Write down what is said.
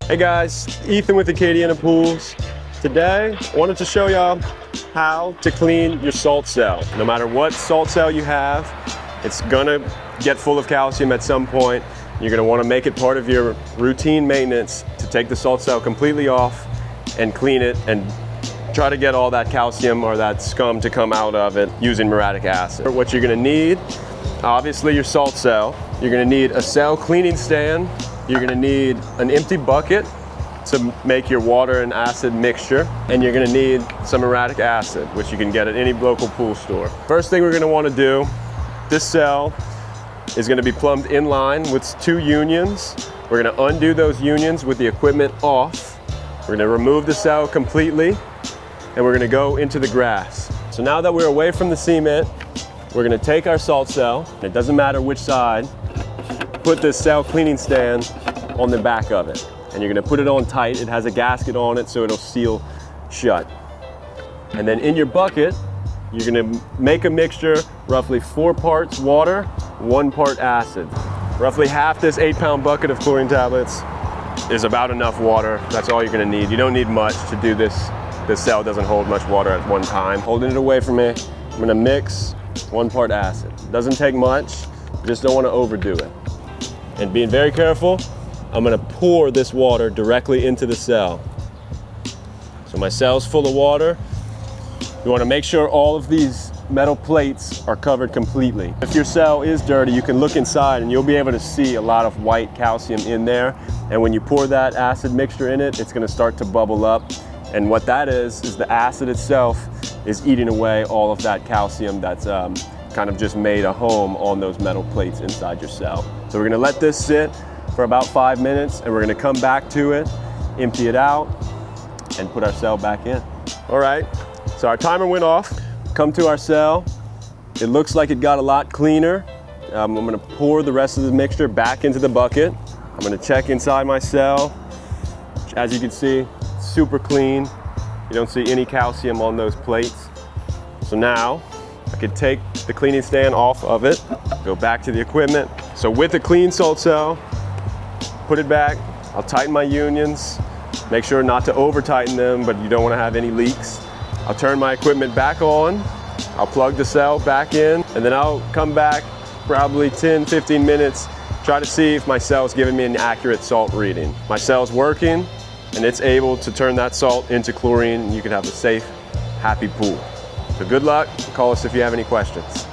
Hey guys, Ethan with Acadiana Pools. Today, I wanted to show y'all how to clean your salt cell. No matter what salt cell you have, it's gonna get full of calcium at some point. You're gonna wanna make it part of your routine maintenance to take the salt cell completely off and clean it and try to get all that calcium or that scum to come out of it using muriatic acid. What you're gonna need, obviously your salt cell. You're gonna need a cell cleaning stand. You're gonna need an empty bucket to make your water and acid mixture. And you're gonna need some muriatic acid, which you can get at any local pool store. First thing we're gonna wanna do, this cell is gonna be plumbed in line with 2 unions. We're gonna undo those unions with the equipment off. We're gonna remove the cell completely, and we're gonna go into the grass. So now that we're away from the cement, we're gonna take our salt cell, it doesn't matter which side, put this cell cleaning stand on the back of it. And you're gonna put it on tight. It has a gasket on it so it'll seal shut. And then in your bucket, you're gonna make a mixture, roughly 4 parts water, 1 part acid. Roughly half this 8-pound bucket of chlorine tablets is about enough water. That's all you're gonna need. You don't need much to do this. This cell doesn't hold much water at one time. Holding it away from me, I'm gonna mix 1 part acid. Doesn't take much, just don't wanna overdo it. And being very careful, I'm gonna pour this water directly into the cell. So my cell's full of water. You wanna make sure all of these metal plates are covered completely. If your cell is dirty, you can look inside and you'll be able to see a lot of white calcium in there. And when you pour that acid mixture in it, it's gonna start to bubble up. And what that is the acid itself is eating away all of that calcium that's kind of just made a home on those metal plates inside your cell. So we're gonna let this sit for about 5 minutes and we're gonna come back to it, empty it out, and put our cell back in. All right, so our timer went off. Come to our cell. It looks like it got a lot cleaner. I'm gonna pour the rest of the mixture back into the bucket. I'm gonna check inside my cell. As you can see, super clean. You don't see any calcium on those plates. So now, I could take the cleaning stand off of it, go back to the equipment. So with a clean salt cell, put it back, I'll tighten my unions, make sure not to over tighten them, but you don't want to have any leaks. I'll turn my equipment back on, I'll plug the cell back in, and then I'll come back probably 10-15 minutes, try to see if my cell's giving me an accurate salt reading. My cell's working, and it's able to turn that salt into chlorine, and you can have a safe, happy pool. So good luck, call us if you have any questions.